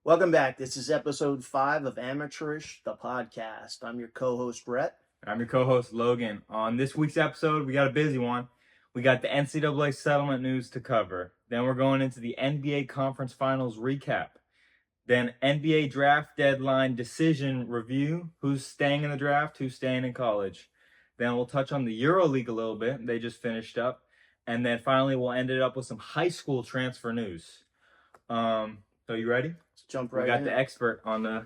Welcome back. This is episode 5 of Amateurish, the podcast. I'm your co-host, Brett. I'm your co-host, Logan. On this week's episode, we got a busy one. We got the NCAA settlement news to cover. Then we're going into the NBA Conference Finals recap. Then NBA draft deadline decision review. Who's staying in the draft, who's staying in college. Then we'll touch on the EuroLeague a little bit. They just finished up. And then finally, we'll end it up with some high school transfer news. So you ready? Let's jump right We got in. the expert on the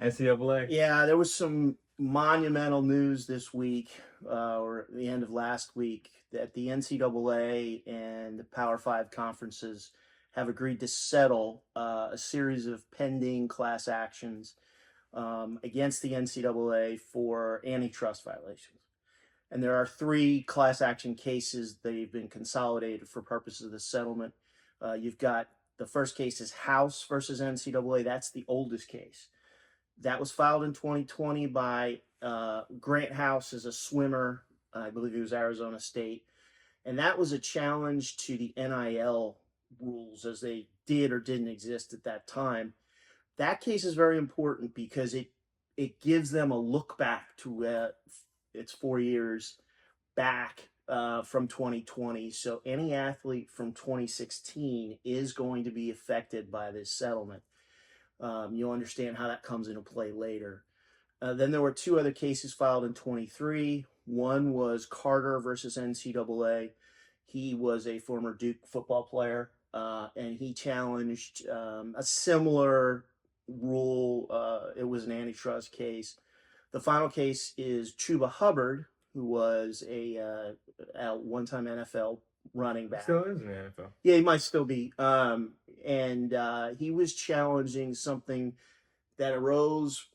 NCAA. Yeah, there was some monumental news this week, or the end of last week, that the NCAA and the Power 5 conferences have agreed to settle a series of pending class actions against the NCAA for antitrust violations. And there are 3 class action cases. They've been consolidated for purposes of the settlement. You've got the first case is House versus NCAA. That's the oldest case. That was filed in 2020 by Grant House as a swimmer. I believe he was Arizona State. And that was a challenge to the NIL rules as they did or didn't exist at that time. That case is very important because it gives them a look back to it's 4 years back from 2020. So any athlete from 2016 is going to be affected by this settlement. You'll understand how that comes into play later. Then there were 2 other cases filed in 23. One was Carter versus NCAA. He was a former Duke football player, and he challenged a similar rule. It was an antitrust case. The final case is Chuba Hubbard, who was a one-time NFL running back. Still is in the NFL. Yeah, he might still be. And he was challenging something that arose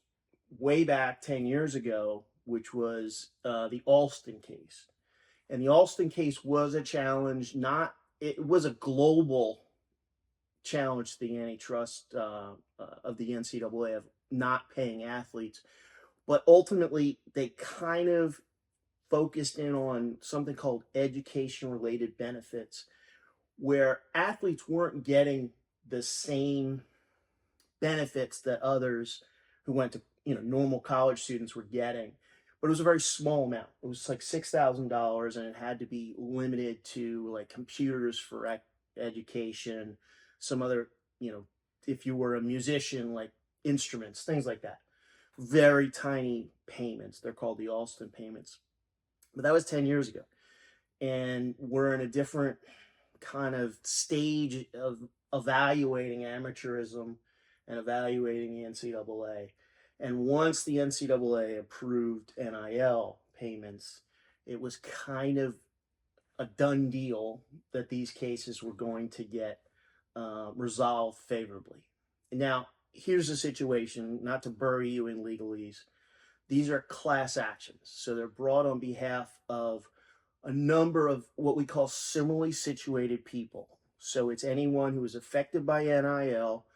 way back 10 years ago, which was the Alston case. And the Alston case was a challenge, it was a global challenge to the antitrust of the NCAA of not paying athletes. But ultimately, they kind of focused in on something called education-related benefits, where athletes weren't getting the same benefits that others who went to normal college students were getting. But it was a very small amount. It was like $6,000, and it had to be limited to like computers for education, some other, if you were a musician, like instruments, things like that. Very tiny payments. They're called the Alston payments. But that was 10 years ago. And we're in a different kind of stage of evaluating amateurism and evaluating the NCAA. And once the NCAA approved NIL payments, it was kind of a done deal that these cases were going to get resolved favorably. Now, here's the situation, not to bury you in legalese. These are class actions. So they're brought on behalf of a number of what we call similarly situated people. So it's anyone who is affected by NIL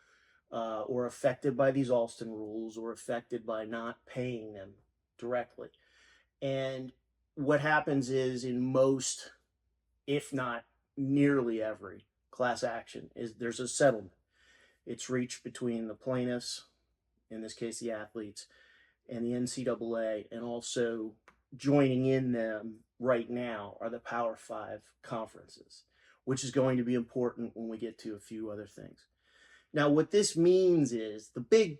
or affected by these Alston rules or affected by not paying them directly. And what happens is in most, if not nearly every class action, is there's a settlement. It's reached between the plaintiffs, in this case the athletes, and the NCAA, and also joining in them right now are the Power 5 conferences, which is going to be important when we get to a few other things. Now, what this means is the big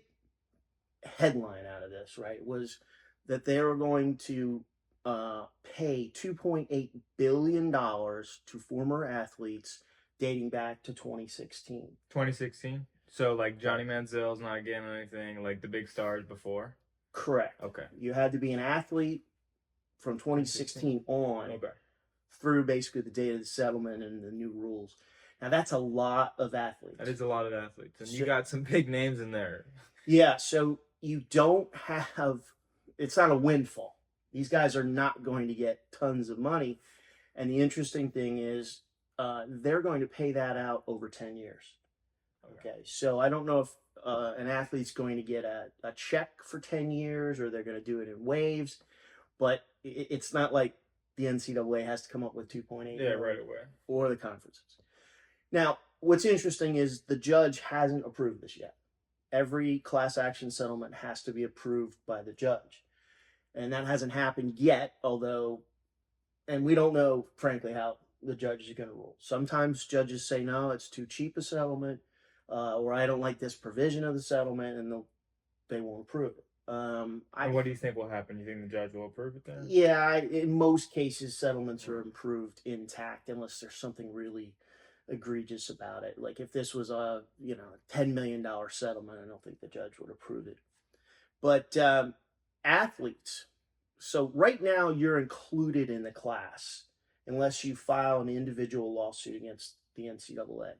headline out of this, right, was that they were going to pay $2.8 billion to former athletes dating back to 2016. 2016? So, like, Johnny Manziel's not getting anything, like the big stars before? Correct. Okay. You had to be an athlete from 2016 on through basically the date of the settlement and the new rules. Now, that's a lot of athletes. That is a lot of athletes. And you got some big names in there. Yeah, so you don't have, it's not a windfall. These guys are not going to get tons of money. And the interesting thing is they're going to pay that out over 10 years. Okay, so I don't know if an athlete's going to get a check for 10 years or they're going to do it in waves, but it's not like the NCAA has to come up with 2.8 right away, or the conferences. Now, what's interesting is the judge hasn't approved this yet. every class action settlement has to be approved by the judge. And that hasn't happened yet, although, and we don't know, frankly, how the judge is going to rule. Sometimes judges say, no, it's too cheap a settlement, or I don't like this provision of the settlement, and they won't approve it. And what do you think will happen? You think the judge will approve it then? Yeah, in most cases, settlements are approved intact unless there's something really egregious about it. Like if this was a $10 million settlement, I don't think the judge would approve it. But athletes, so right now you're included in the class unless you file an individual lawsuit against the NCAA.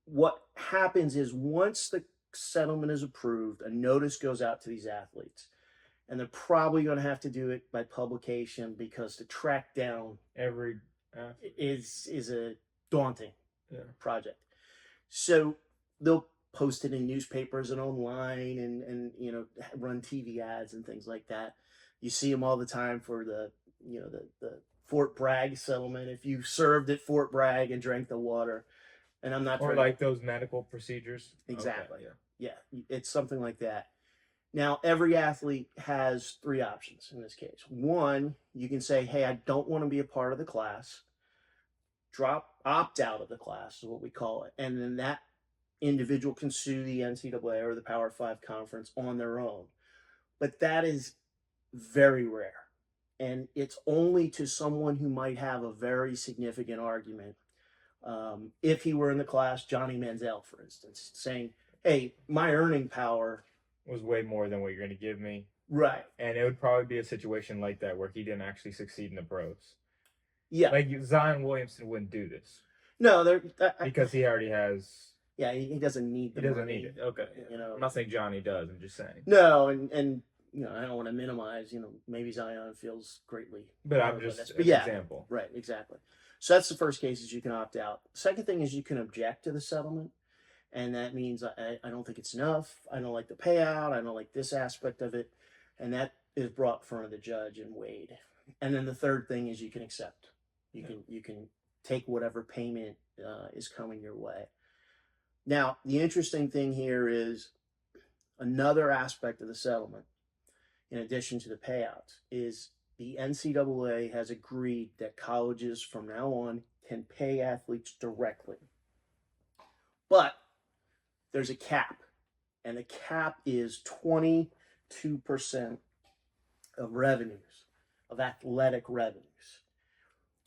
What happens is once the settlement is approved, a notice goes out to these athletes, and they're probably going to have to do it by publication because to track down every is a daunting project. So they'll post it in newspapers and online, and run TV ads and things like that. You see them all the time for the Fort Bragg settlement. If you served at Fort Bragg and drank the water, and I'm not or like those medical procedures. Exactly. Okay, yeah, it's something like that. Now, every athlete has 3 options in this case. One, you can say, hey, I don't want to be a part of the class. Opt out of the class is what we call it. And then that individual can sue the NCAA or the Power 5 conference on their own. But that is very rare. And it's only to someone who might have a very significant argument. If he were in the class, Johnny Manziel, for instance, saying, hey, my earning power was way more than what you're going to give me. Right. And it would probably be a situation like that where he didn't actually succeed in the pros. Yeah. Like Zion Williamson wouldn't do this. No, because he already has. Yeah, he doesn't need the money. He doesn't need it. Okay. I'm not saying Johnny does. I'm just saying. No, and I don't want to minimize. Maybe Zion feels greatly. But I'm just an example. Right. Exactly. So that's the first case, is you can opt out. The second thing is you can object to the settlement. And that means I don't think it's enough. I don't like the payout. I don't like this aspect of it. And that is brought in front of the judge and weighed. And then the third thing is you can accept. You can take whatever payment is coming your way. Now, the interesting thing here is another aspect of the settlement, in addition to the payouts, is the NCAA has agreed that colleges from now on can pay athletes directly. But there's a cap, and the cap is 22% of revenues, of athletic revenues.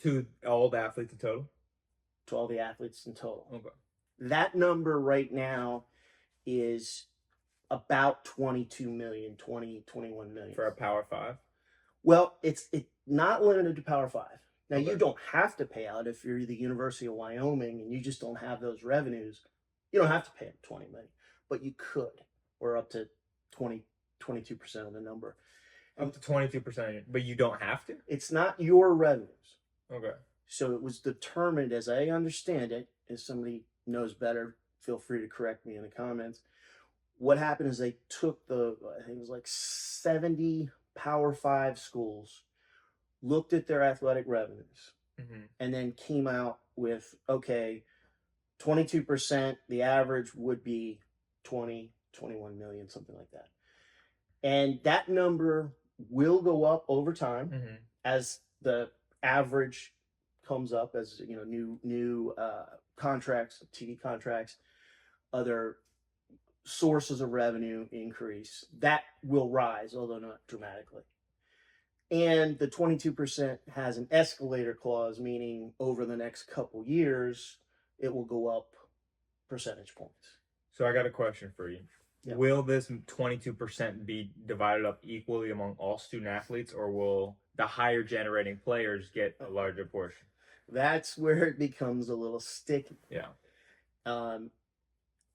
To all the athletes in total? To all the athletes in total. Okay. That number right now is about 22 million, 21 million. For a Power 5? Well, it's not limited to Power 5. Now, you don't have to pay out if you're the University of Wyoming and you just don't have those revenues. You don't have to pay them 20 million, but you could, or up to 22% of the number. Up to 22%, but you don't have to? It's not your revenues. Okay. So it was determined, as I understand it, if somebody knows better, feel free to correct me in the comments. What happened is they took I think it was like 70 Power 5 schools, looked at their athletic revenues, and then came out with, okay, 22%, the average would be 21 million, something like that. And that number will go up over time as the average comes up, as new contracts, TV contracts, other sources of revenue increase. That will rise, although not dramatically. And the 22% has an escalator clause, meaning over the next couple years, it will go up percentage points. So I got a question for you. Yeah. Will this 22% be divided up equally among all student athletes, or will the higher generating players get a larger portion? That's where it becomes a little sticky. Yeah.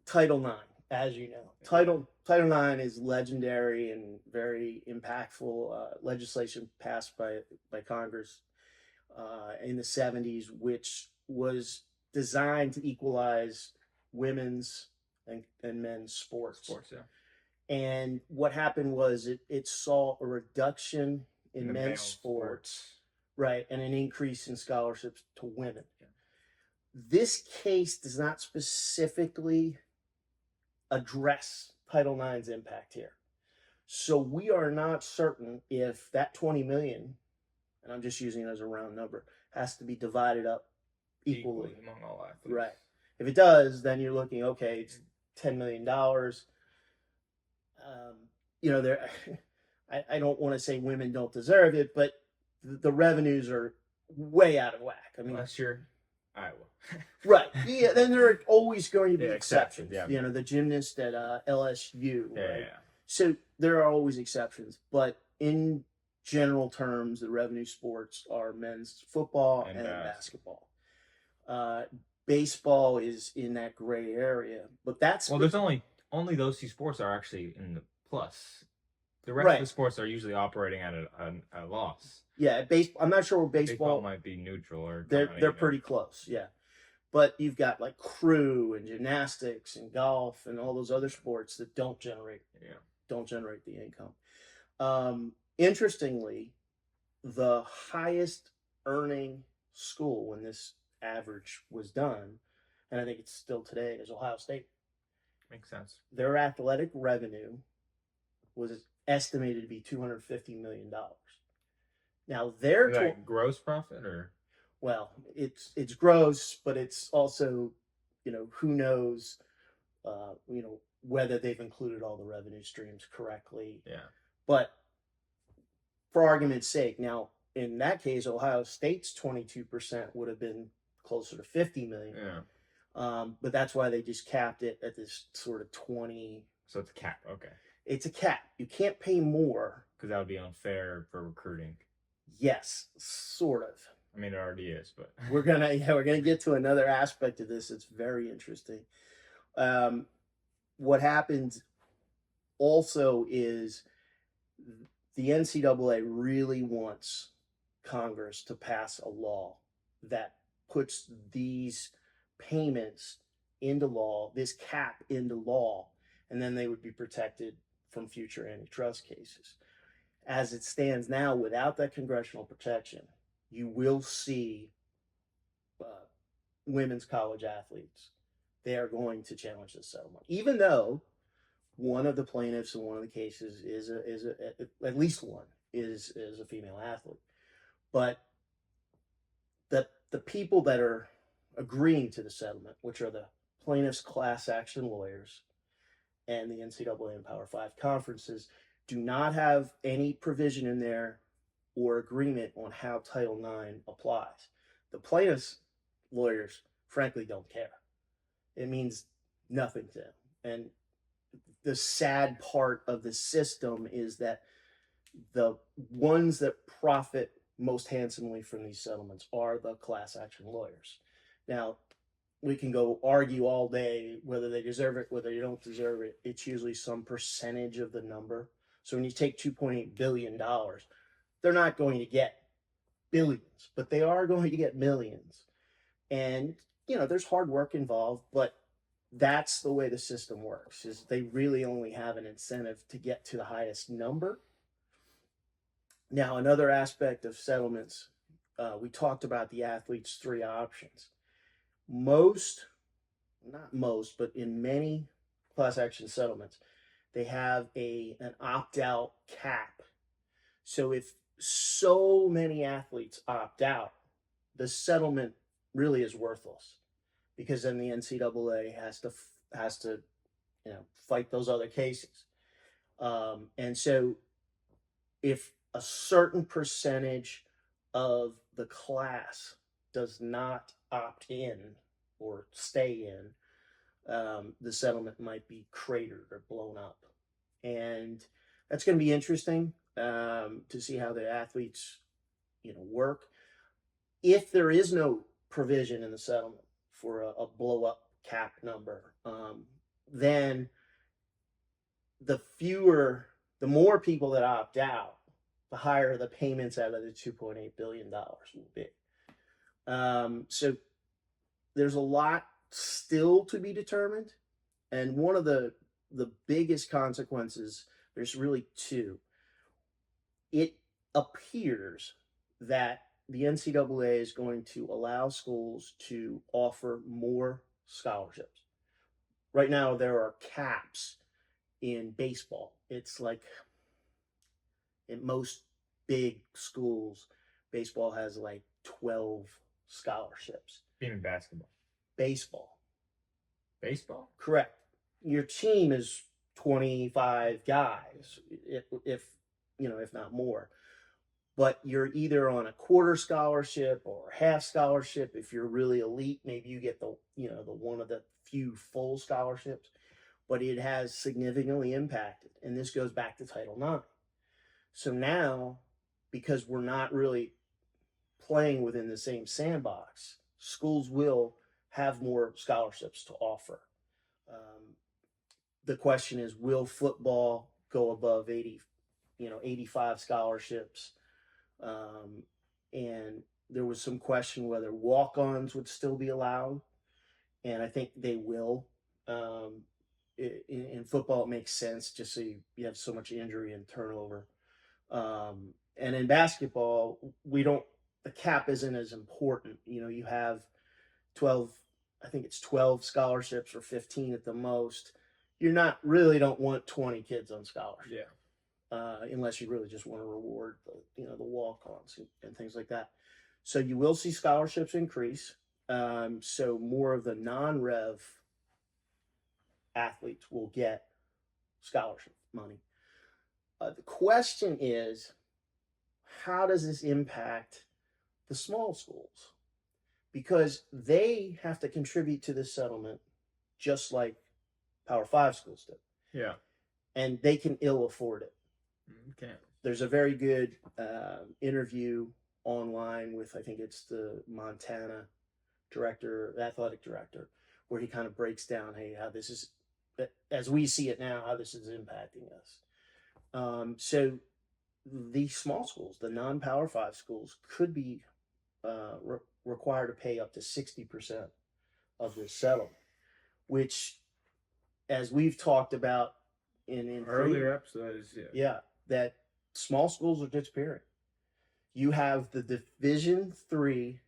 Title IX, as you know. Title IX is legendary and very impactful legislation passed by Congress in the 70s, which was designed to equalize women's and men's sports. Yeah. And what happened was it saw a reduction in men's sports, right, and an increase in scholarships to women. Yeah. This case does not specifically address Title IX's impact here. So we are not certain if that 20 million, and I'm just using it as a round number, has to be divided up equally among all athletes. Right. If it does, then you're looking, okay, it's $10 million. There. I don't want to say women don't deserve it, but the revenues are way out of whack. I mean, unless you're Iowa. Right. Yeah. Then there are always going to be exceptions. Yeah. The gymnast at LSU. Yeah, right. yeah. So there are always exceptions, but in general terms, the revenue sports are men's football and basketball. Baseball is in that gray area, but that's there's only those two sports are actually in the plus. The rest Right. of the sports are usually operating at a loss. Yeah, I'm not sure where baseball might be neutral or they're pretty close. Yeah, but you've got like crew and gymnastics and golf and all those other sports that don't generate the income. Interestingly, the highest earning school when this average was done, and I think it's still today, is Ohio State. Makes sense. Their athletic revenue was estimated to be $250 million. Now their gross profit, or it's gross, but it's also, who knows, whether they've included all the revenue streams correctly. Yeah. But for argument's sake, now in that case, Ohio State's 22% would have been closer to 50 million. Yeah. But that's why they just capped it at this sort of 20. So it's a cap. Okay. It's a cap. You can't pay more. Because that would be unfair for recruiting. Yes, sort of. I mean, it already is, but we're gonna get to another aspect of this. It's very interesting. What happens also is the NCAA really wants Congress to pass a law that puts these payments into law, this cap into law, and then they would be protected from future antitrust cases. As it stands now, without that congressional protection, you will see women's college athletes. They are going to challenge this settlement, even though one of the plaintiffs in one of the cases is at least one is a female athlete. But the people that are agreeing to the settlement, which are the plaintiffs' class action lawyers and the NCAA and Power 5 conferences, do not have any provision in there or agreement on how Title IX applies. The plaintiffs' lawyers, frankly, don't care. It means nothing to them. And the sad part of the system is that the ones that profit most handsomely from these settlements are the class action lawyers. Now, we can go argue all day whether they deserve it, whether they don't deserve it. It's usually some percentage of the number. So when you take $2.8 billion, they're not going to get billions, but they are going to get millions. And, there's hard work involved, but that's the way the system works, is they really only have an incentive to get to the highest number. Now, another aspect of settlements, we talked about the athletes' three options. Not most, but in many class action settlements, they have an opt-out cap. So if so many athletes opt out, the settlement really is worthless, because then the NCAA has to fight those other cases. And so if a certain percentage of the class does not opt in or stay in, the settlement might be cratered or blown up. And that's going to be interesting to see how the athletes work. If there is no provision in the settlement for a blow up cap number, then the more people that opt out, the higher the payments out of the $2.8 billion will be. So there's a lot still to be determined. And one of the biggest consequences, there's really two. It appears that the NCAA is going to allow schools to offer more scholarships. right now there are caps in baseball. It's like in most big schools, baseball has like 12 scholarships. Even basketball. Baseball. Baseball? Correct. Your team is 25 guys, if if not more. But you're either on a quarter scholarship or half scholarship. If you're really elite, maybe you get the one of the few full scholarships. But it has significantly impacted, and this goes back to Title IX. So now, because we're not really playing within the same sandbox, schools will have more scholarships to offer. Um, the question is, will football go above 85 scholarships? And there was some question whether walk-ons would still be allowed, and I think they will. In football, it makes sense just so you have so much injury and turnover. And in basketball, the cap isn't as important. You have 12, I think it's 12 scholarships or 15 at the most. You're not really don't want 20 kids on scholarship. Yeah. Unless you really just want to reward the walk-ons and things like that. So you will see scholarships increase. So more of the non-rev athletes will get scholarship money. The question is, how does this impact the small schools? Because they have to contribute to this settlement just like Power 5 schools do. Yeah. And they can ill afford it. Okay. There's a very good interview online with, I think it's the Montana athletic director, where he kind of breaks down, hey, how this is, as we see it now, how this is impacting us. So the small schools, the non-Power 5 schools, could be required to pay up to 60% of this settlement, which, as we've talked about in earlier episodes, yeah, that small schools are disappearing. You have the Division III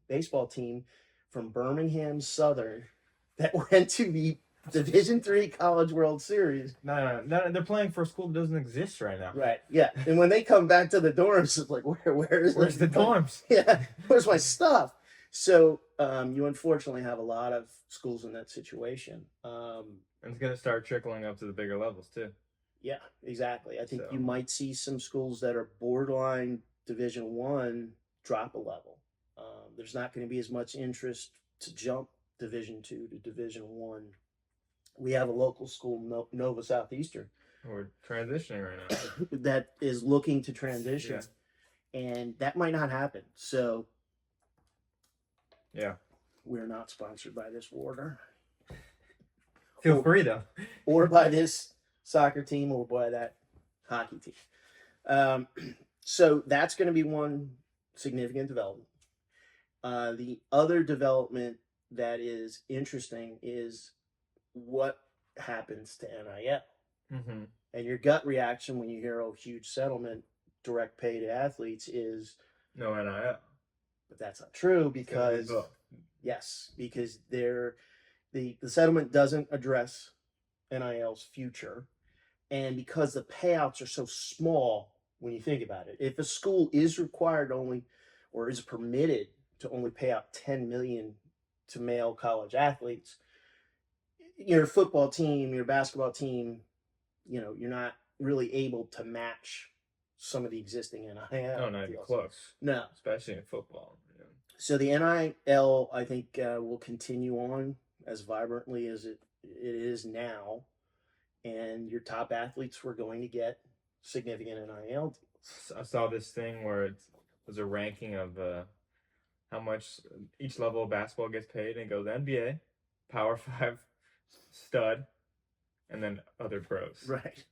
baseball team from Birmingham Southern that went to the Division III College World Series. No, they're playing for a school that doesn't exist right now. Right, yeah. And when they come back to the dorms, it's like, where's the dorms? Yeah, where's my stuff? So you unfortunately have a lot of schools in that situation. And it's going to start trickling up to the bigger levels, too. Yeah, exactly. I think you might see some schools that are borderline Division I drop a level. There's not going to be as much interest to jump Division II to Division I. We have a local school, Nova Southeastern. We're transitioning right now. That is looking to transition. Yeah. And that might not happen. So, yeah, we're not sponsored by this water. Feel free, though. Or by this soccer team or by that hockey team. So that's going to be one significant development. The other development that is interesting is what happens to NIL. Mm-hmm. And your gut reaction when you hear a huge settlement, direct pay to athletes, is no NIL. But that's not true, because because the settlement doesn't address NIL's future, and because the payouts are so small when you think about it. If a school is required only, or is permitted to only pay out $10 million to male college athletes, your football team, your basketball team, you're not really able to match some of the existing NIL. No, not even close. No, especially in football. Yeah. So the NIL, I think, will continue on as vibrantly as it is now, and your top athletes were going to get significant NIL deals. I saw this thing where it was a ranking of how much each level of basketball gets paid, and it goes NBA, Power 5, stud, and then other pros. Right.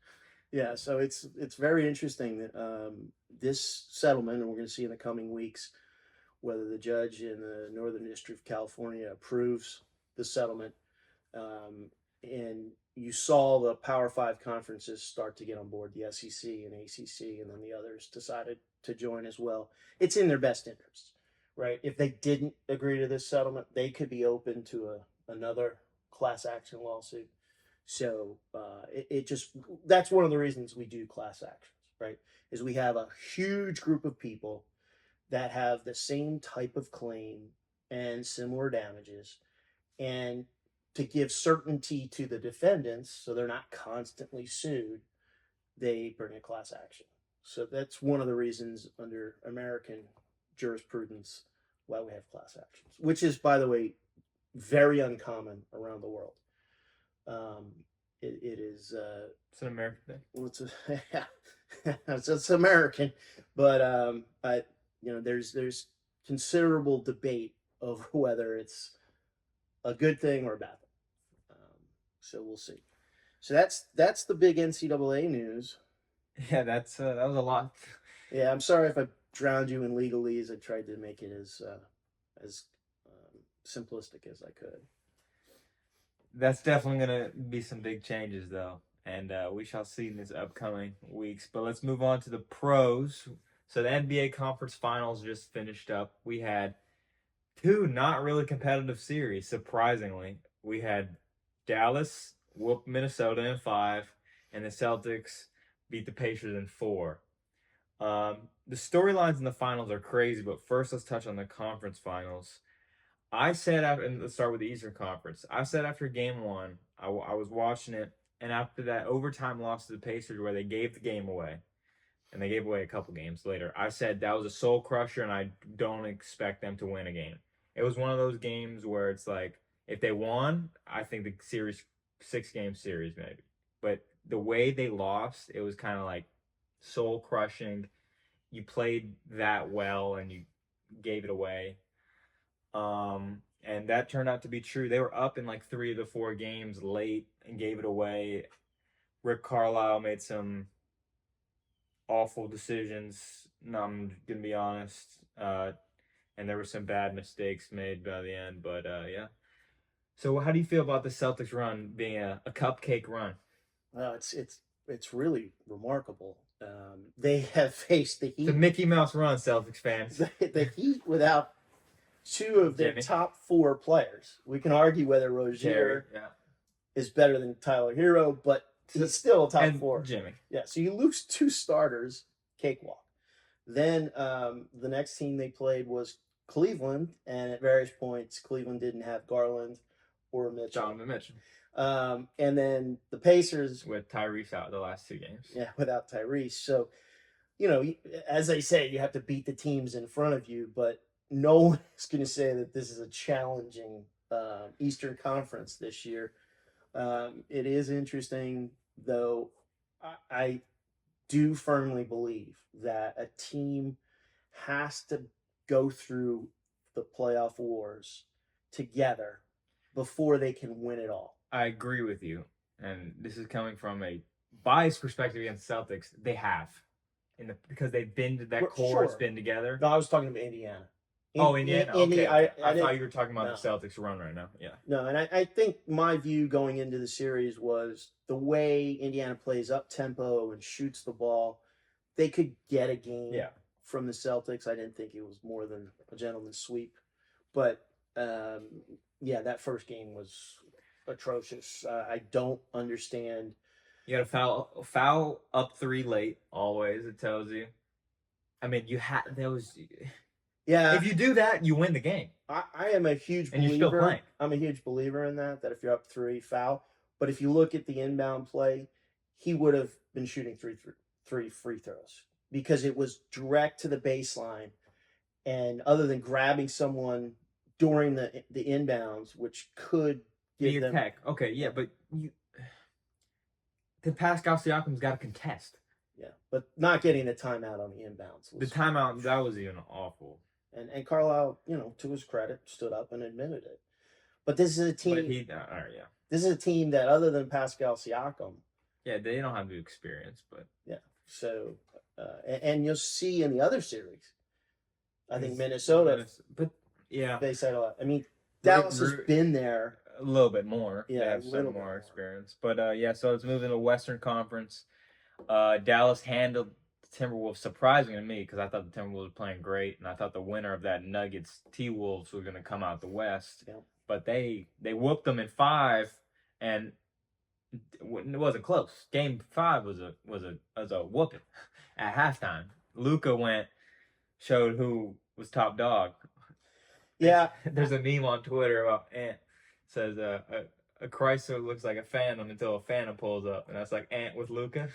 Yeah, so it's very interesting that this settlement, and we're going to see in the coming weeks whether the judge in the Northern District of California approves the settlement. And you saw the Power 5 conferences start to get on board, the SEC and ACC, and then the others decided to join as well. It's in their best interests, right? If they didn't agree to this settlement, they could be open to another class action lawsuit. So it just that's one of the reasons we do class actions, right? Is we have a huge group of people that have the same type of claim and similar damages, and to give certainty to the defendants so they're not constantly sued, they bring a class action. So that's one of the reasons under American jurisprudence why we have class actions, which is, by the way, very uncommon around the world. It is. It's an American thing. Well, it's American, but there's considerable debate over whether it's a good thing or a bad thing. So we'll see. So that's the big NCAA news. Yeah, that was a lot. Yeah, I'm sorry if I drowned you in legalese. I tried to make it as simplistic as I could. That's definitely going to be some big changes, though, and we shall see in these upcoming weeks. But let's move on to the pros. So the NBA Conference Finals just finished up. We had two not really competitive series, surprisingly. We had Dallas whoop Minnesota in 5, and the Celtics beat the Pacers in 4. The storylines in the finals are crazy, but first let's touch on the conference finals. I said after, and let's start with the Eastern Conference. I said after Game 1, I was watching it, and after that overtime loss to the Pacers where they gave the game away, and they gave away a couple games later, I said that was a soul crusher, and I don't expect them to win a game. It was one of those games where it's like, if they won, I think the series, 6-game series maybe. But the way they lost, it was kind of like soul crushing. You played that well, and you gave it away. And that turned out to be true. They were up in like 3 of the 4 games late and gave it away. Rick Carlisle made some awful decisions. No, I'm gonna be honest. And there were some bad mistakes made by the end. But yeah. So how do you feel about the Celtics run being a cupcake run? It's really remarkable. They have faced the Heat. The Mickey Mouse run, Celtics fans. The Heat without two of their top 4 players. We can argue whether Rozier is better than Tyler Hero, but he's still a top 4. Jimmy. Yeah, so you lose 2 starters, cakewalk. Then the next team they played was Cleveland, and at various points, Cleveland didn't have Garland or Mitchell. Donovan Mitchell. And then the Pacers with Tyrese out the last 2 games. Yeah, without Tyrese. So, as I say, you have to beat the teams in front of you, but no one is going to say that this is a challenging Eastern Conference this year. It is interesting, though. I do firmly believe that a team has to go through the playoff wars together before they can win it all. I agree with you, and this is coming from a biased perspective against Celtics. They have, because they've been that core has been together. No, I was talking about Indiana. Indiana. Okay. I thought you were talking about the Celtics run right now. Yeah. No, and I think my view going into the series was the way Indiana plays up tempo and shoots the ball, they could get a game from the Celtics. I didn't think it was more than a gentleman's sweep, but that first game was atrocious. I don't understand. You got to foul up 3 late always. It tells you. I mean, if you do that, you win the game. I am a huge believer. And you're still playing. I'm a huge believer in that if you're up 3, foul. But if you look at the inbound play, he would have been shooting 3 free throws because it was direct to the baseline. And other than grabbing someone during the inbounds, which could give them tech. Okay, yeah, but Pascal Siakam's got to contest. Yeah, but not getting the timeout on the inbounds. The timeout, that was even awful. And Carlisle, to his credit, stood up and admitted it. But this is a team. This is a team that, other than Pascal Siakam, they don't have the experience. But so and you'll see in the other series, I think Minnesota. But they said a lot. I mean, Dallas has been there a little bit more. Yeah, they have some more experience. But so let's move into the Western Conference. Dallas handled Timberwolves surprising to me because I thought the Timberwolves were playing great, and I thought the winner of that Nuggets T-Wolves were going to come out the West. Yeah. but they whooped them in 5, and it wasn't close. Game 5 was a whooping at halftime. Luka showed who was top dog. Yeah, There's a meme on Twitter about Ant says a Chrysler looks like a Phantom until a Phantom pulls up, and that's like Ant with Luka.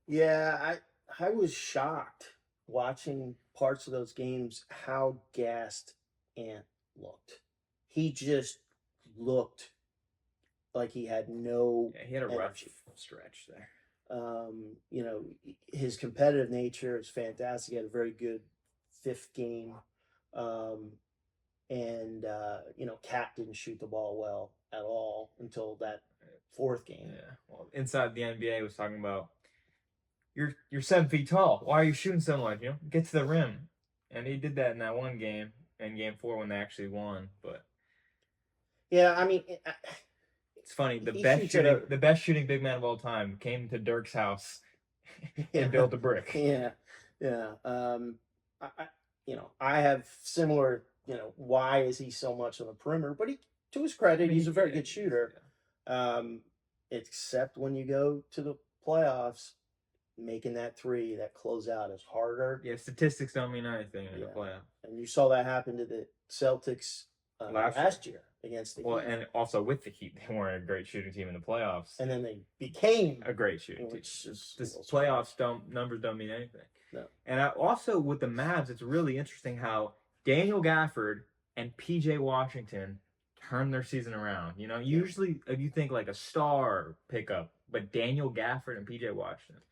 yeah. I was shocked watching parts of those games how gassed Ant looked. He just looked like he had no Yeah, he had a rough energy. stretch there. You know, his competitive nature is fantastic. He had a very good 5th game. Um, and you know, Cat didn't shoot the ball well at all until that 4th game. Yeah. Well, Inside the NBA was talking about you're 7 feet tall. Why are you shooting so much? Get to the rim. And he did that in that one game, in Game 4 when they actually won. But Yeah, I mean, it's funny. he shoots at a The best shooting big man of all time came to Dirk's house yeah, and built a brick. yeah, yeah. You know, I have similar. You know, why is he so much on the perimeter? But to his credit, he's a very good shooter. Except when you go to the playoffs, making that 3, that closeout is harder. Yeah, statistics don't mean anything in the playoff. And you saw that happen to the Celtics last year against the Heat. And also with the Heat, they weren't a great shooting team in the playoffs. And then they became a great shooting team. The playoffs numbers don't mean anything. No. And also with the Mavs, it's really interesting how Daniel Gafford and PJ Washington turned their season around. Usually you think like a star pickup, but Daniel Gafford and PJ Washington.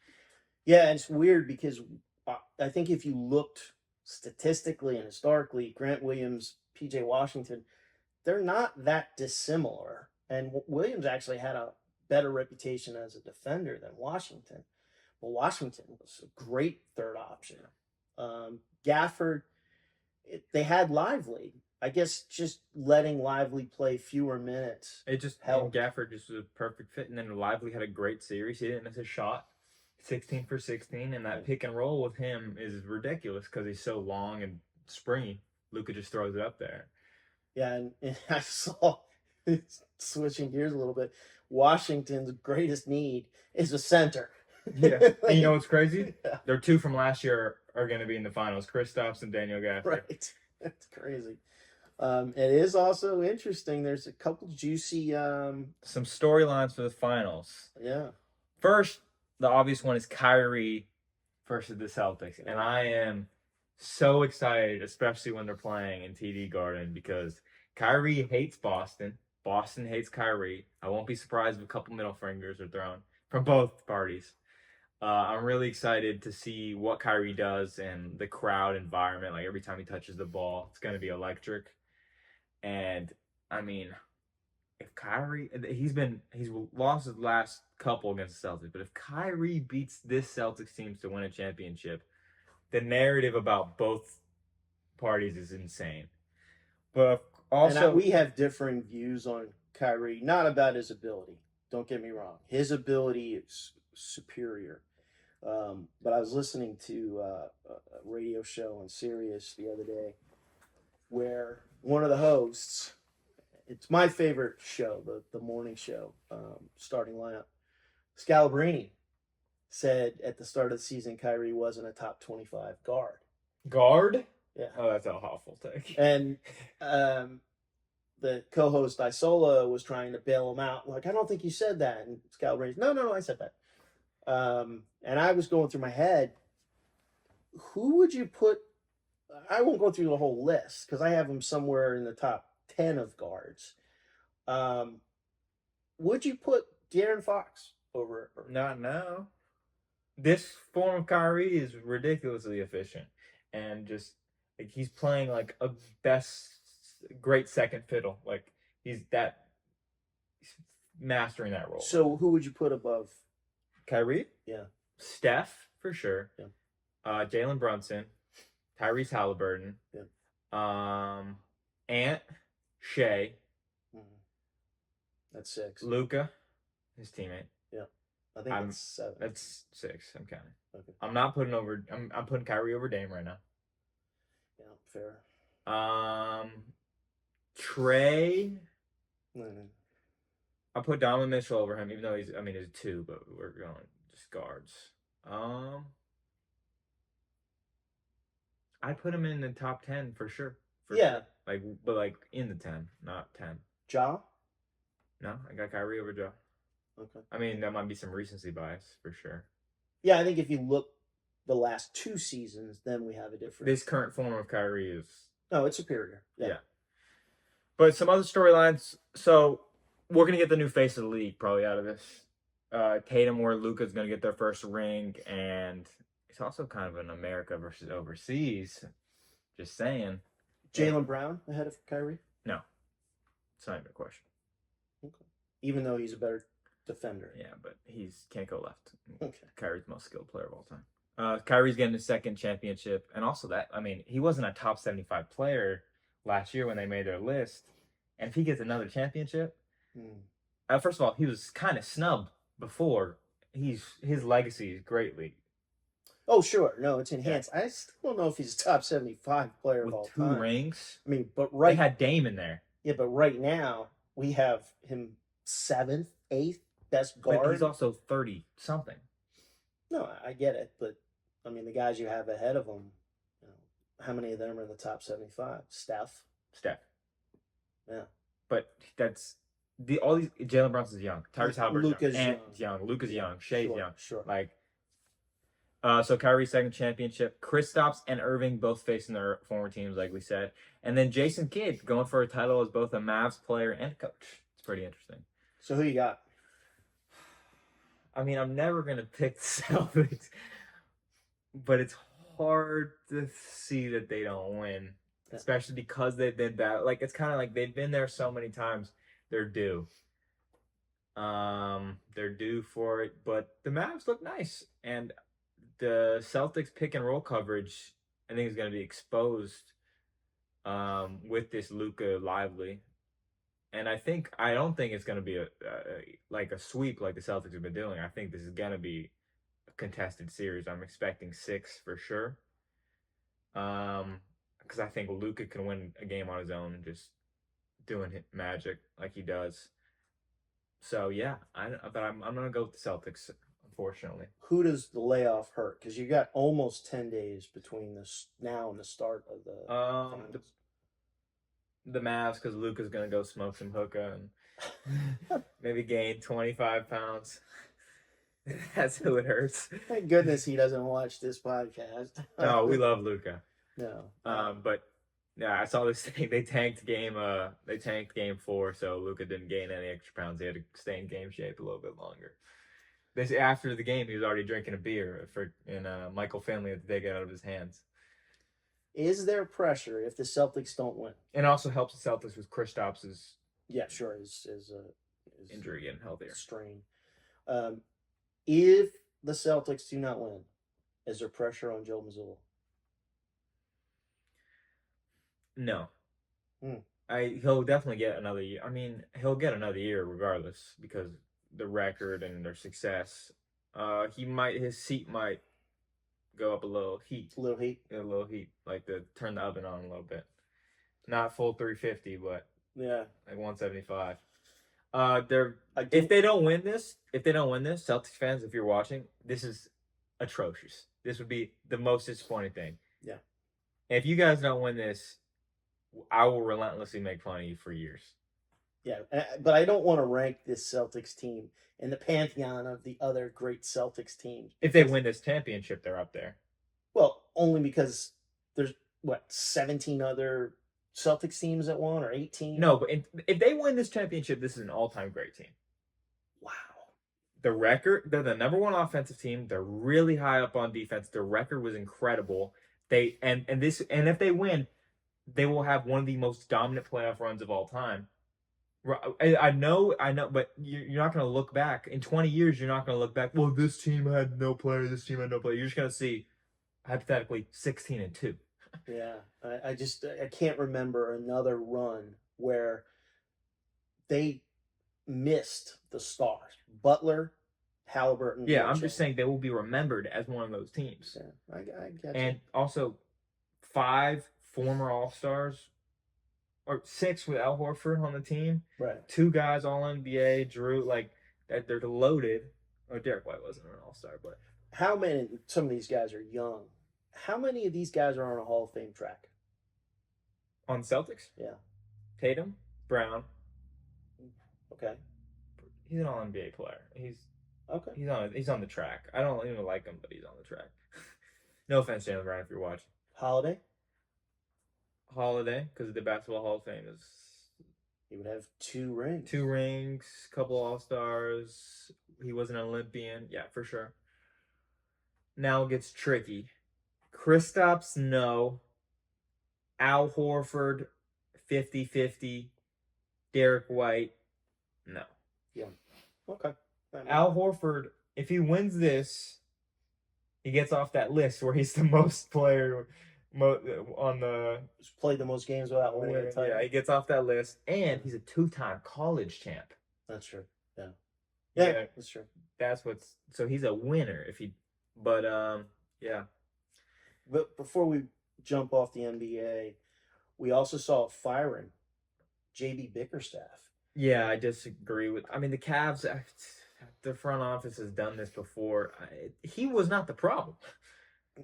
Yeah, and it's weird because I think if you looked statistically and historically, Grant Williams, PJ Washington, they're not that dissimilar. And Williams actually had a better reputation as a defender than Washington. Well, Washington was a great 3rd option. Gafford, they had Lively. I guess just letting Lively play fewer minutes. It just helped. Gafford just was a perfect fit. And then Lively had a great series. He didn't miss a shot. 16 for 16. And that pick and roll with him is ridiculous because he's so long and springy. Luka just throws it up there. Yeah, and I saw, switching gears a little bit, Washington's greatest need is a center. Yeah. And you know what's crazy? Yeah. Their 2 from last year are going to be in the finals. Kristaps and Daniel Gafford. Right. That's crazy. It is also interesting. There's a couple juicy some storylines for the finals. Yeah. First, the obvious one is Kyrie versus the Celtics. Yeah. And I am so excited, especially when they're playing in TD Garden, because Kyrie hates Boston. Boston hates Kyrie. I won't be surprised if a couple middle fingers are thrown from both parties. I'm really excited to see what Kyrie does and the crowd environment. Like every time he touches the ball, it's going to be electric. And I mean, if Kyrie, he's lost his last couple against the Celtics, but if Kyrie beats this Celtics team to win a championship, the narrative about both parties is insane. But also, we have differing views on Kyrie, not about his ability. Don't get me wrong. His ability is superior. But I was listening to a radio show on Sirius the other day where one of the hosts, it's my favorite show, the morning show, starting lineup, Scalabrine, said at the start of the season Kyrie wasn't a top 25 guard. Guard? Yeah. Oh, that's a awful take. And the co-host Isola was trying to bail him out. Like, I don't think you said that. And Scalabrine, no, I said that. And I was going through my head, who would you put? I won't go through the whole list because I have them somewhere in the top 10 of guards. Would you put De'Aaron Fox over? Not now. This form of Kyrie is ridiculously efficient, and just like he's playing like a great second fiddle. Like he's mastering that role. So who would you put above Kyrie? Yeah, Steph for sure. Yeah. Jalen Brunson, Tyrese Halliburton. Yeah. Ant, Shea. Mm-hmm. That's 6. Luka, his teammate. Yeah. I think that's 7. That's 6. I'm counting. Okay. I'm not putting over. I'm putting Kyrie over Dame right now. Yeah, fair. Trey, Mm. I'll put Donovan Mitchell over him, even though he's 2, but we're going just guards. I'd put him in the top 10 for sure. Yeah. Sure. But in the 10, not 10. Ja? No, I got Kyrie over Joe. Okay. I mean, that might be some recency bias for sure. Yeah, I think if you look the last 2 seasons, then we have a different. This current form of Kyrie is. No, it's superior. Yeah. But some other storylines. So we're gonna get the new face of the league probably out of this. Tatum or Luka's gonna get their first ring, and it's also kind of an America versus overseas. Just saying. Jaylen Brown ahead of Kyrie? No, it's not even a question. Okay. Even though he's a better defender. Yeah, but he's can't go left. Okay. Kyrie's the most skilled player of all time. Kyrie's getting his second championship, and also he wasn't a top 75 player last year when they made their list, and if he gets another championship, first of all, he was kind of snubbed before. His legacy is greatly. Oh sure, no, it's enhanced. Yeah. I still don't know if he's a top 75 player with of all 2 time. rings. I mean, but they had Dame in there. Yeah, but right now we have him 7th, 8th best guard. But he's also 30 something. No, I get it, but I mean the guys you have ahead of him, how many of them are in the top 75? Steph. Yeah. But that's all these. Jaylen Brunson's young. Tyrese Halliburton's young. Luka's young. Shea's young. Sure. So Kyrie's second championship. Kristaps and Irving both facing their former teams, like we said, and then Jason Kidd going for a title as both a Mavs player and coach. It's pretty interesting. So who you got? I mean, I'm never gonna pick the Celtics, but it's hard to see that they don't win, especially because they've been bad. It's kind of like they've been there so many times. They're due. They're due for it, but the Mavs look nice, and the Celtics pick and roll coverage, I think, is going to be exposed with this Luka Lively, and I don't think it's going to be a sweep like the Celtics have been doing. I think this is going to be a contested series. I'm expecting 6 for sure, because I think Luka can win a game on his own, just doing magic like he does. So yeah, but I'm gonna go with the Celtics. Unfortunately, who does the layoff hurt? Because you got almost 10 days between this now and the start of the the Mavs, because Luka's gonna go smoke some hookah and maybe gain 25 pounds. That's who it hurts. Thank goodness he doesn't watch this podcast. No, we love Luka. No. But yeah, I saw this thing. They tanked game 4, so Luka didn't gain any extra pounds. He had to stay in game shape a little bit longer. After the game, he was already drinking a beer and Michael Finley had to take it out of his hands. Is there pressure if the Celtics don't win? And it also helps the Celtics with Kristaps's his injury getting healthier. Strain. If the Celtics do not win, is there pressure on Joe Mazzulla? No. He'll definitely get another year. I mean, he'll get another year regardless because the record and their success. His seat might go up a little heat. A little heat? A little heat. Like to turn the oven on a little bit. Not full 350, but yeah, like 175. If they don't win this, Celtics fans, if you're watching, this is atrocious. This would be the most disappointing thing. Yeah. If you guys don't win this, I will relentlessly make fun of you for years. Yeah, but I don't want to rank this Celtics team in the pantheon of the other great Celtics teams. If they win this championship, they're up there. Well, only because there's 17 other Celtics teams that won, or 18? No, but if they win this championship, this is an all-time great team. Wow. The record, they're the number 1 offensive team. They're really high up on defense. Their record was incredible. And if they win, they will have one of the most dominant playoff runs of all time. I know, but you're not going to look back. In 20 years, you're not going to look back, well, this team had no player, this team had no player. You're just going to see, hypothetically, 16-2. Yeah, I can't remember another run where they missed the stars. Butler, Halliburton. Yeah, I'm just saying they will be remembered as one of those teams. Yeah, I get you. And also, 5 former All-Stars or 6 with Al Horford on the team. Right. 2 guys all NBA. Drew, like that, they're loaded. Oh, Derek White wasn't an All-Star, but How many? Some of these guys are young. How many of these guys are on a Hall of Fame track? on Celtics, Yeah. Tatum, Brown. Okay. He's an All NBA player. Okay. He's on the track. I don't even like him, but he's on the track. No offense, Jalen Brown, if you're watching. Holiday. Holiday, because the Basketball Hall of Fame is He would have 2 rings. 2 rings, couple All-Stars. He was an Olympian. Yeah, for sure. Now it gets tricky. Kristaps, no. Al Horford, 50-50. Derek White, no. Yeah. Okay. Al Horford, if he wins this, he gets off that list where he's the most player on the He's played the most games without winning a title. Yeah, he gets off that list, and he's a 2-time college champ. That's true. Yeah. Yeah, That's true. That's what's so he's a winner if he. But yeah. But before we jump off the NBA, we also saw firing JB Bickerstaff. Yeah, I disagree with. I mean, the Cavs, the front office has done this before. He was not the problem.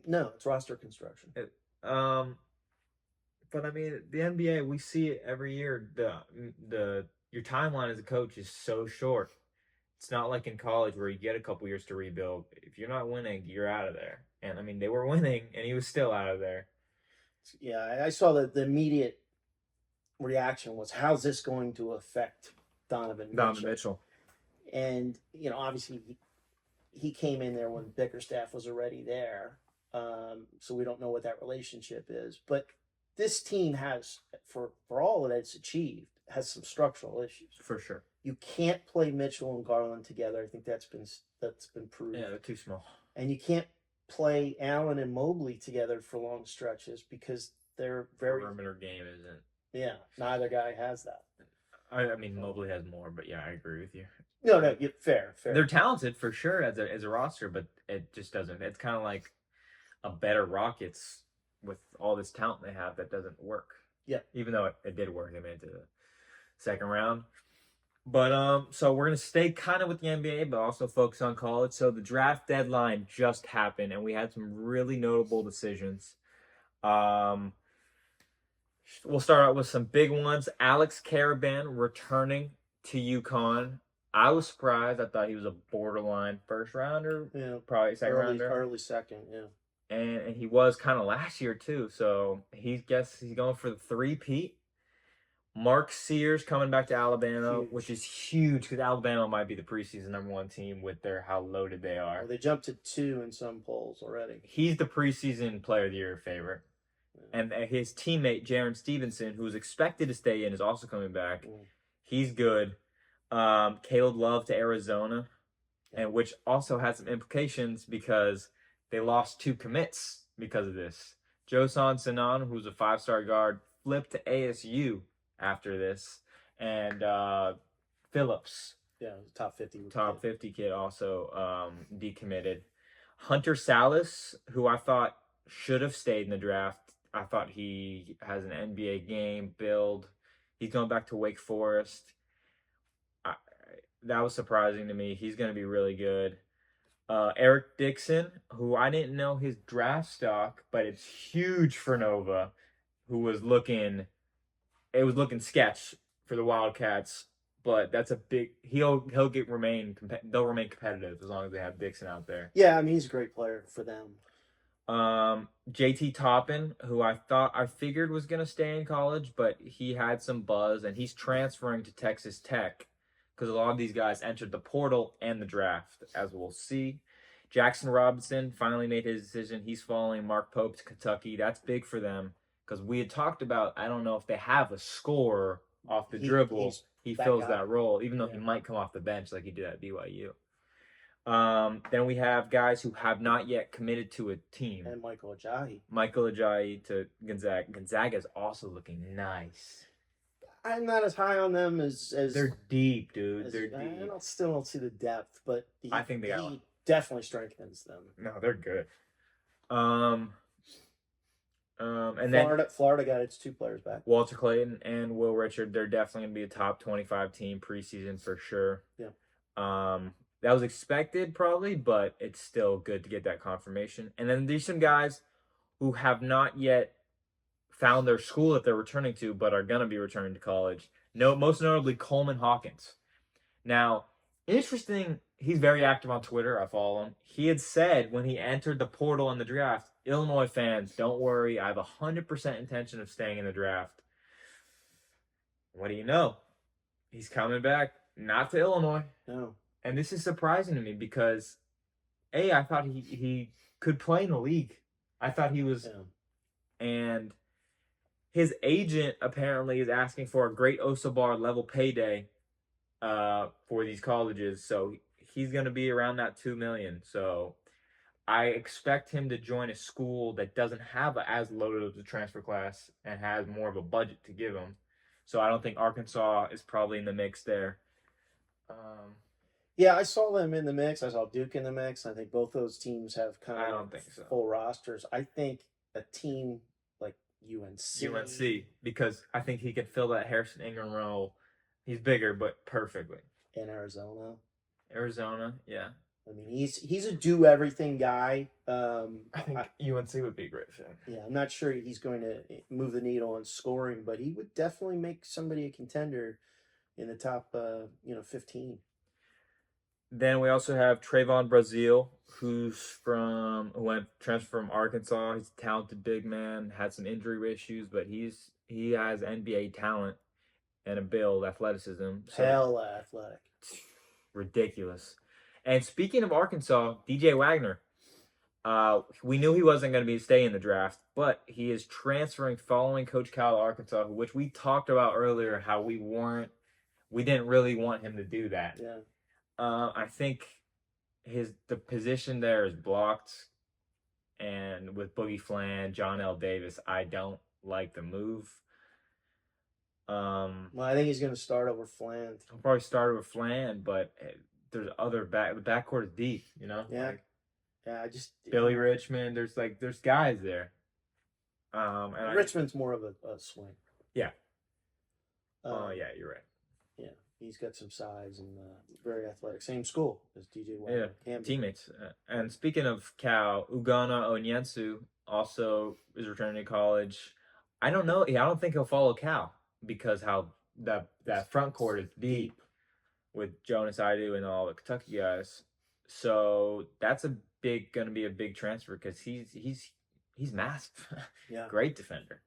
No, it's roster construction. But I mean, the NBA, we see it every year. Your timeline as a coach is so short. It's not like in college where you get a couple years to rebuild. If you're not winning, you're out of there. And I mean, they were winning, and he was still out of there. Yeah, I saw that the immediate reaction was, how's this going to affect Donovan Mitchell? And, obviously he came in there when Bickerstaff was already there. So we don't know what that relationship is. But this team has, for all that it's achieved, has some structural issues. For sure. You can't play Mitchell and Garland together. I think that's been proven. Yeah, they're too small. And you can't play Allen and Mobley together for long stretches because they're very perimeter game isn't. Yeah, neither guy has that. I mean, Mobley has more, but yeah, I agree with you. No, fair. They're talented for sure as a roster, but it just doesn't. It's kind of like a better Rockets with all this talent they have that doesn't work. Yeah. Even though it did work, they made it to the second round. But so we're gonna stay kind of with the NBA, but also focus on college. So the draft deadline just happened, and we had some really notable decisions. We'll start out with some big ones. Alex Caravan returning to UConn. I was surprised. I thought he was a borderline first rounder. Yeah, probably second rounder. Early second, yeah. And he was kind of last year too. So he's going for the 3-peat. Mark Sears coming back to Alabama, which is huge because Alabama might be the preseason #1 team with how loaded they are. Well, they jumped to 2 in some polls already. He's the preseason player of the year favorite. Yeah. And his teammate, Jaron Stevenson, who's expected to stay in, is also coming back. He's good. Caleb Love to Arizona, and which also has some implications because they lost 2 commits because of this. Josan Sanan, who's a 5-star guard, flipped to ASU after this, and Phillips, top 50 kid, also decommitted. Hunter Salas, who I thought should have stayed in the draft. I thought he has an NBA game build. He's going back to Wake Forest. That was surprising to me. He's going to be really good. Eric Dixon, who I didn't know his draft stock, but it's huge for Nova, who was looking sketch for the Wildcats, but that's a big. They'll remain competitive as long as they have Dixon out there. Yeah, I mean he's a great player for them. JT Toppin, who I figured was gonna stay in college, but he had some buzz, and he's transferring to Texas Tech because a lot of these guys entered the portal and the draft, as we'll see. Jackson Robinson finally made his decision. He's following Mark Pope to Kentucky. That's big for them. Because we had talked about, I don't know if they have a scorer off the dribble. He fills that role, even though he might come off the bench like he did at BYU. Then we have guys who have not yet committed to a team. And Michael Ajayi to Gonzaga. Gonzaga is also looking nice. I'm not as high on them as they're deep, dude. They're deep. I still don't see the depth, but I think he definitely strengthens them. No, they're good. And then Florida got its 2 players back. Walter Clayton and Will Richard, they're definitely going to be a top 25 team preseason for sure. Yeah. That was expected probably, but it's still good to get that confirmation. And then there's some guys who have not yet found their school that they're returning to, but are going to be returning to college. No, most notably Coleman Hawkins. Now, interesting, he's very active on Twitter. I follow him. He had said when he entered the portal in the draft, Illinois fans, don't worry, I have 100% intention of staying in the draft. What do you know? He's coming back, not to Illinois. No. And this is surprising to me because, I thought he could play in the league. I thought he was, and his agent apparently is asking for a great Osabar level payday for these colleges. So he's going to be around that $2 million. So I expect him to join a school that doesn't have as loaded of a transfer class and has more of a budget to give him. So I don't think Arkansas is probably in the mix there. Yeah, I saw them in the mix. I saw Duke in the mix. I think both those teams have kind of I don't think so. full rosters. I think a team like UNC, because I think he could fill that Harrison Ingram role. He's bigger, but perfectly. In Arizona, yeah. I mean, he's a do everything guy. I think UNC would be a great fit. Yeah, I'm not sure he's going to move the needle in scoring, but he would definitely make somebody a contender in the top, 15. Then we also have Trayvon Brazile, who went transfer from Arkansas. He's a talented big man, had some injury issues, but he has NBA talent and a build, athleticism. Hell athletic. Ridiculous. And speaking of Arkansas, DJ Wagner, we knew he wasn't going to be staying in the draft, but he is transferring following Coach Cal to Arkansas, which we talked about earlier, how we didn't really want him to do that. Yeah. I think the position there is blocked, and with Boogie Flan, John L. Davis, I don't like the move. Well, I think he's going to start over Flan. He'll probably start over Flan, but there's the backcourt is deep, Yeah. Billy Richmond. There's guys there. And Richmond's more of a swing. Yeah. Yeah, you're right. Yeah, he's got some size and very athletic. Same school as DJ Wagner. Yeah, teammates. And speaking of Cal, Ugonna Onyensu also is returning to college. I don't know. I don't think he'll follow Cal because how that front court is deep with Jonas Idu and all the Kentucky guys. So that's going to be a big transfer because he's massive. Yeah. Great defender.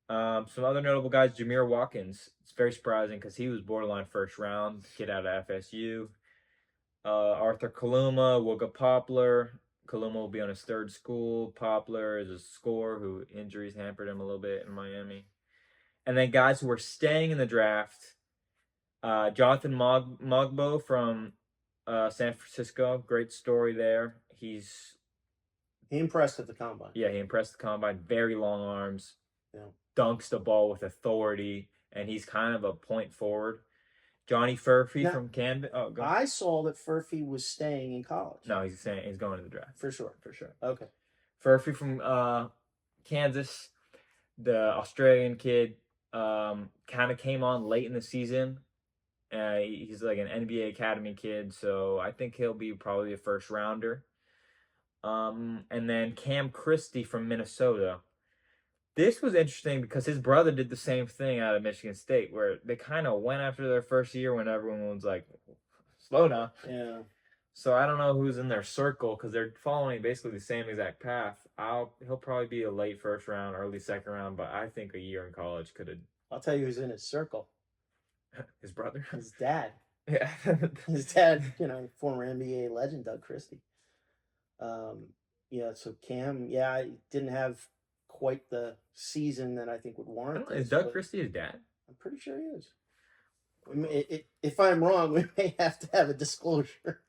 Some other notable guys, Jameer Watkins. It's very surprising because he was borderline first round, kid out of FSU. Arthur Kaluma, Wooga Poplar. Kaluma will be on his third school. Poplar is a scorer who injuries hampered him a little bit in Miami. And then guys who are staying in the draft, Jonathan Mogbo from San Francisco. Great story there. He impressed at the combine. Yeah, he impressed the combine. Very long arms. Yeah. Dunks the ball with authority, and he's kind of a point forward. Johnny Furphy from Canvas. Oh, I saw that Furphy was staying in college. No, he's going to the draft. For sure. Okay. Furphy from Kansas, the Australian kid, kind of came on late in the season. He's like an NBA Academy kid, so I think he'll be probably a first rounder. And then Cam Christie from Minnesota. This was interesting because his brother did the same thing out of Michigan State, where they kind of went after their first year when everyone was like, slow down. Yeah. So I don't know who's in their circle because they're following basically the same exact path. He'll probably be a late first round, early second round, but I think a year in college could have. I'll tell you who's in his circle. His brother? His dad. Yeah. His dad, former NBA legend, Doug Christie. So Cam, didn't have quite the season that I think would warrant. Is Doug Christie his dad? I'm pretty sure he is. If I'm wrong, we may have to have a disclosure.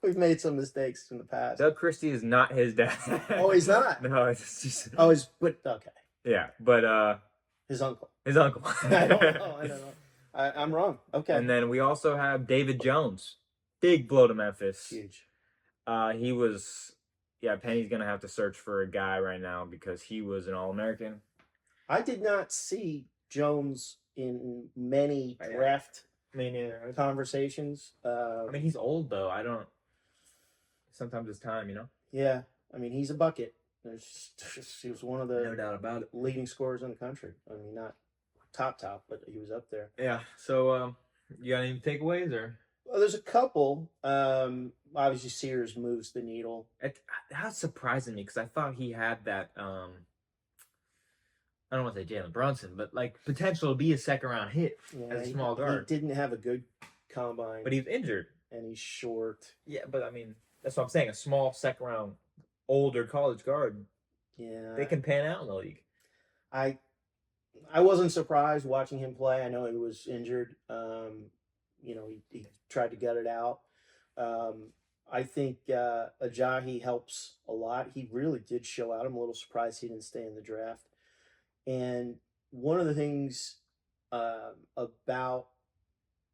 We've made some mistakes in the past. Doug Christie is not his dad. Oh, he's not? No, it's just... Oh, okay. Yeah, but... His uncle. His uncle. I don't know. I'm wrong. Okay. And then we also have David Jones. Big blow to Memphis. Huge. yeah, Penny's gonna have to search for a guy right now because he was an All-American. I did not see Jones in many Yeah. draft I mean, conversations. I mean, he's old though. Sometimes it's time, Yeah, I mean he's a bucket. He was one of the No doubt about it. leading scorers in the country. I mean, not top, but he was up there. Yeah. So, you got any takeaways or? Well, there's a couple. Obviously, Sears moves the needle. That's surprising me because I thought he had that. I don't want to say Jalen Brunson, but like potential to be a second round hit as a small guard. He didn't have a good combine, but he's injured and he's short. Yeah, but I mean that's what I'm saying. A small second round, older college guard. Yeah, they can pan out in the league. I wasn't surprised watching him play. I know he was injured. He tried to gut it out. I think Ajayi helps a lot. He really did show out. I'm a little surprised he didn't stay in the draft. And one of the things about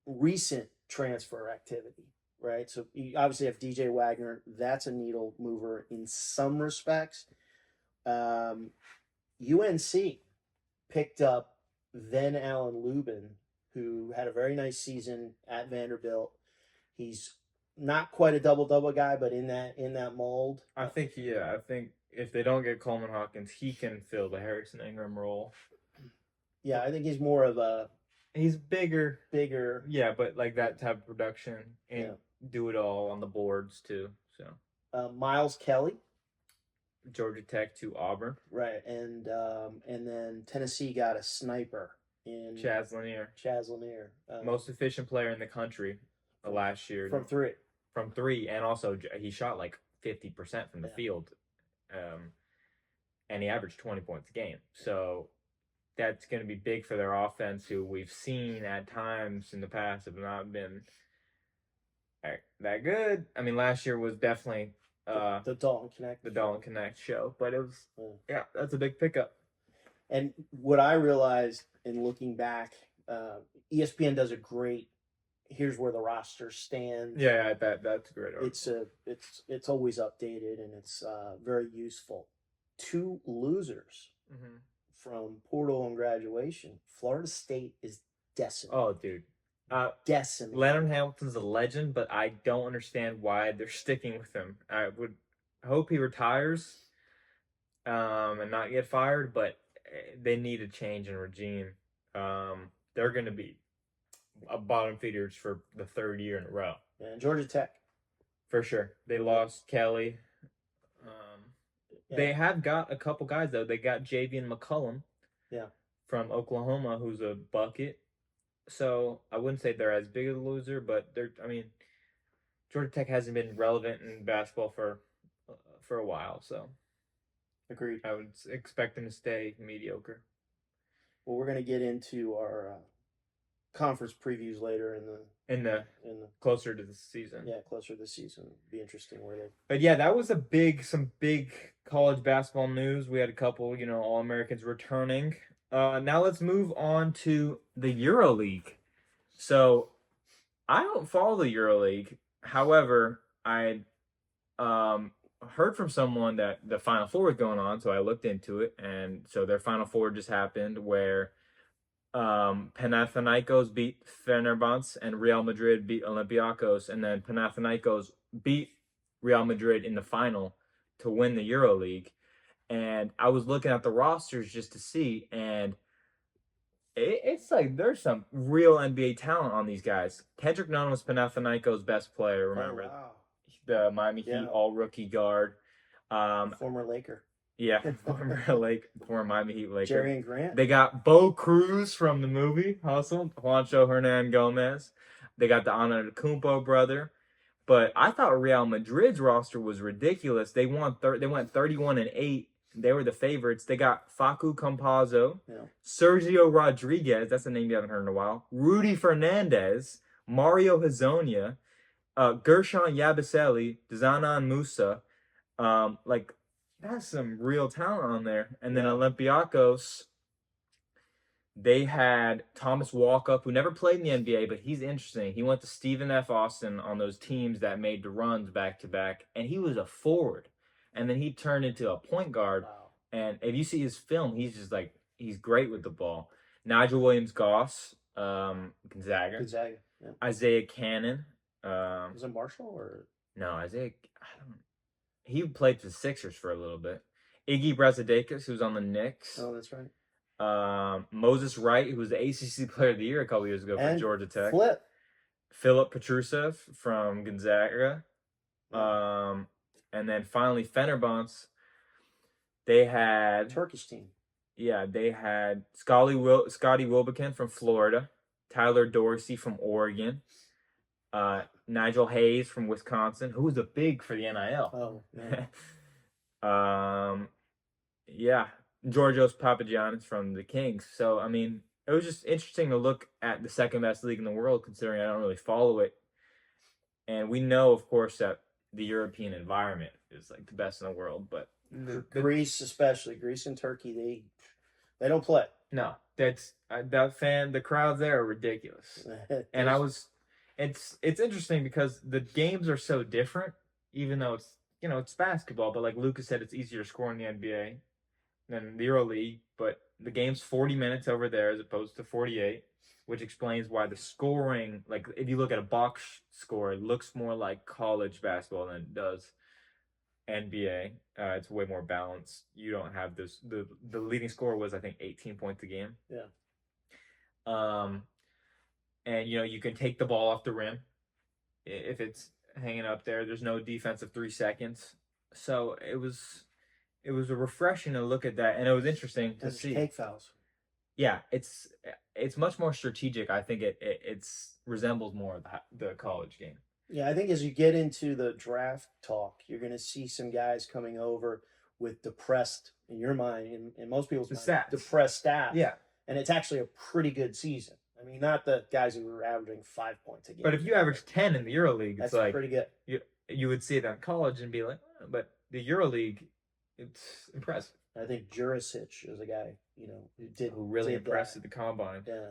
recent transfer activity, right? So you obviously have DJ Wagner. That's a needle mover in some respects. UNC picked up then Alan Lubin, who had a very nice season at Vanderbilt. He's not quite a double guy, but in that mold. I think if they don't get Coleman Hawkins, he can fill the Harrison Ingram role. Yeah, I think he's more of a. He's bigger. Yeah, but like that type of production and do it all on the boards too. So Miles Kelly, Georgia Tech to Auburn. Right, and then Tennessee got a sniper in Chaz Lanier. Most efficient player in the country last year. From three, and also he shot like 50% from the field. And he averaged 20 points a game. So that's going to be big for their offense, who we've seen at times in the past have not been that good. I mean, last year was definitely the Dalton Connect. The Dalton Connect show. But it was, that's a big pickup. And what I realized in looking back, ESPN does a great, here's where the roster stands. Yeah, that's a great article. It's always updated, and it's very useful. 2 losers from portal and graduation. Florida State is decimated. Oh, dude. Decimated. Leonard Hamilton's a legend, but I don't understand why they're sticking with him. I would hope he retires and not get fired, but they need a change in regime. They're going to be bottom feeders for the 3rd year in a row. And Georgia Tech. For sure. They lost Kelly. They have got a couple guys, though. They got Javian McCullum from Oklahoma, who's a bucket. So I wouldn't say they're as big of a loser, but Georgia Tech hasn't been relevant in basketball for a while. So agreed. I would expect them to stay mediocre. Well, we're going to get into our conference previews later in the closer to the season. Yeah, closer to the season. It'll be interesting where they. But yeah, that was some big college basketball news. We had a couple, All-Americans returning. Now let's move on to the EuroLeague. So I don't follow the EuroLeague. However, I heard from someone that the Final Four was going on, so I looked into it, and so their Final Four just happened where Panathinaikos beat Fenerbahce and Real Madrid beat Olympiacos, and then Panathinaikos beat Real Madrid in the final to win the EuroLeague. And I was looking at the rosters just to see, and it's like there's some real NBA talent on these guys. Kendrick Nunn was Panathinaikos' best player, remember? Oh, wow. The Miami Heat all-rookie guard. Former Laker. Yeah, former Miami Heat Laker. Jerry and Grant. They got Bo Cruz from the movie Hustle, Juancho Hernan Gomez. They got the Antetokounmpo brother. But I thought Real Madrid's roster was ridiculous. They went 31-8. They were the favorites. They got Facu Campazzo, Sergio Rodriguez, that's a name you haven't heard in a while, Rudy Fernandez, Mario Hezonja, Gershon Yabusele, Zanan Musa. That's some real talent on there. And then Olympiacos, they had Thomas Walkup, who never played in the NBA, but he's interesting. He went to Stephen F. Austin on those teams that made the runs back-to-back, and he was a forward. and then he turned into a point guard. Wow. And if you see his film, he's just like he's great with the ball. Nigel Williams-Goss, Gonzaga. Gonzaga. Yeah. Isaiah Cannon. Was it Marshall or No, Isaiah. I don't. He played for the Sixers for a little bit. Iggy Brazdeikis, who's on the Knicks. Oh, that's right. Moses Wright, who was the ACC Player of the Year a couple years ago for And Georgia Tech. Flip. Philip Petrusev from Gonzaga. Yeah. And then finally Fenerbahce. They had Turkish team. Yeah, they had Scotty Wilbekin from Florida, Tyler Dorsey from Oregon, Nigel Hayes from Wisconsin, who was a big for the NIL. Oh, yeah. Yeah, Georgios Papagiannis from the Kings. So, I mean, it was just interesting to look at the second best league in the world, considering I don't really follow it. And we know, of course, that the European environment is like the best in the world, but Greece, especially Greece and Turkey, they don't play. No, that's the crowds there are ridiculous. And it's interesting because the games are so different, even though it's basketball, but like Lucas said, it's easier to score in the NBA than the EuroLeague, but the game's 40 minutes over there as opposed to 48, which explains why the scoring, like if you look at a box score, it looks more like college basketball than it does NBA. It's way more balanced. You don't have this. The leading score was, I think, 18 points a game. Yeah. And you can take the ball off the rim if it's hanging up there. There's no defensive 3 seconds. So it was a refreshing to look at that, and it was interesting to see. Take fouls. Yeah, it's much more strategic. I think it resembles more of the college game. Yeah, I think as you get into the draft talk, you're going to see some guys coming over with depressed, in your mind, in most people's mind, depressed stats. Yeah. And it's actually a pretty good season. I mean, not the guys who were averaging 5 points a game. But if you average 10 in the EuroLeague, that's it's like pretty good. You would see it on college and be like, oh, but the EuroLeague, it's impressive. I think Jurisic is a guy, who really impressed at the combine. Yeah.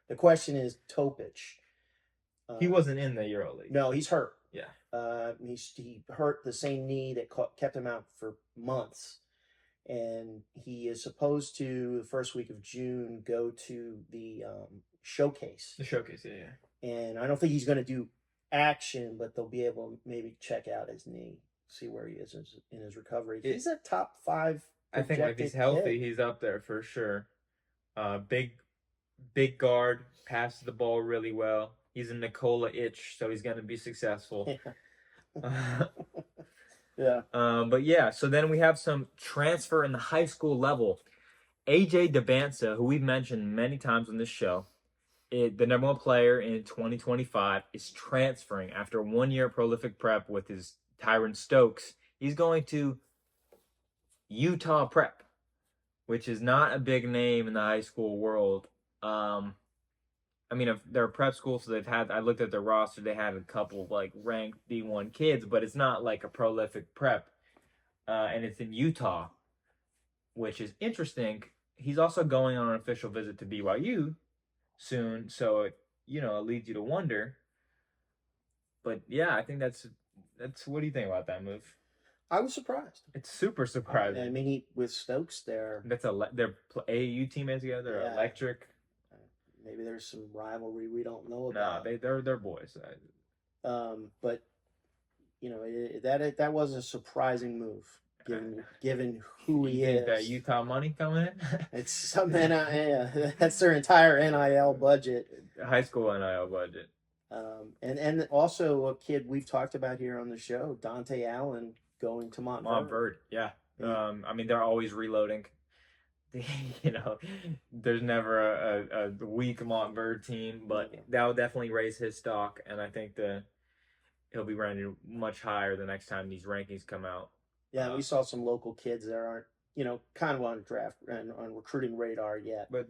The question is Topic. He wasn't in the EuroLeague. No, he's hurt. Yeah. He hurt the same knee that kept him out for months. And he is supposed to, the first week of June, go to the showcase. The showcase, yeah. And I don't think he's going to do action, but they'll be able to maybe check out his knee, see where he is in his recovery. He's a top 5 I think if he's healthy, he's up there for sure. Big guard, passes the ball really well. He's a Nikola itch, so he's going to be successful. Yeah. But yeah, so then we have some transfer in the high school level. AJ DeBansa, who we've mentioned many times on this show, the number 1 player in 2025, is transferring after 1 year prolific prep with his Tyron Stokes. He's going to Utah Prep, which is not a big name in the high school world. I mean, if they're a prep school, so I looked at their roster, they had a couple like ranked D1 kids, but it's not like a prolific prep. And it's in Utah, which is interesting. He's also going on an official visit to BYU soon, so it leads you to wonder. But yeah, I think that's what do you think about that move? I was surprised. It's super surprising. I mean, with Stokes there. They're AAU teammates together. They're electric. Maybe there's some rivalry we don't know about. No, they're boys. But that was a surprising move, given who he is. That Utah money coming in. It's something. That's their entire NIL budget. High school NIL budget. And also a kid we've talked about here on the show, Dante Allen, going to Montverde. Yeah. I mean, they're always reloading. There's never a weak Montverde team, but that will definitely raise his stock, and I think he'll be ranked much higher the next time these rankings come out. Yeah, we saw some local kids that aren't, kind of on draft and on recruiting radar yet. But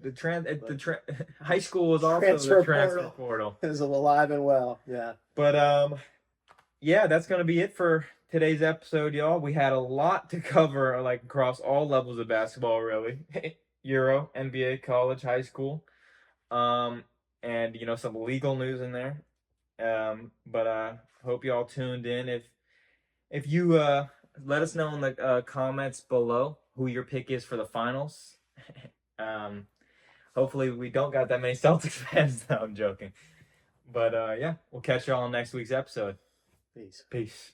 high school is also the transfer portal. Is alive and well, yeah. But yeah, that's gonna be it for today's episode, y'all. We had a lot to cover, like across all levels of basketball, really. Euro, NBA, college, high school, and some legal news in there. But hope y'all tuned in. If you Let us know in the comments below who your pick is for the finals. Hopefully we don't got that many Celtics fans. No, I'm joking. But yeah, we'll catch y'all on next week's episode. Peace. Peace.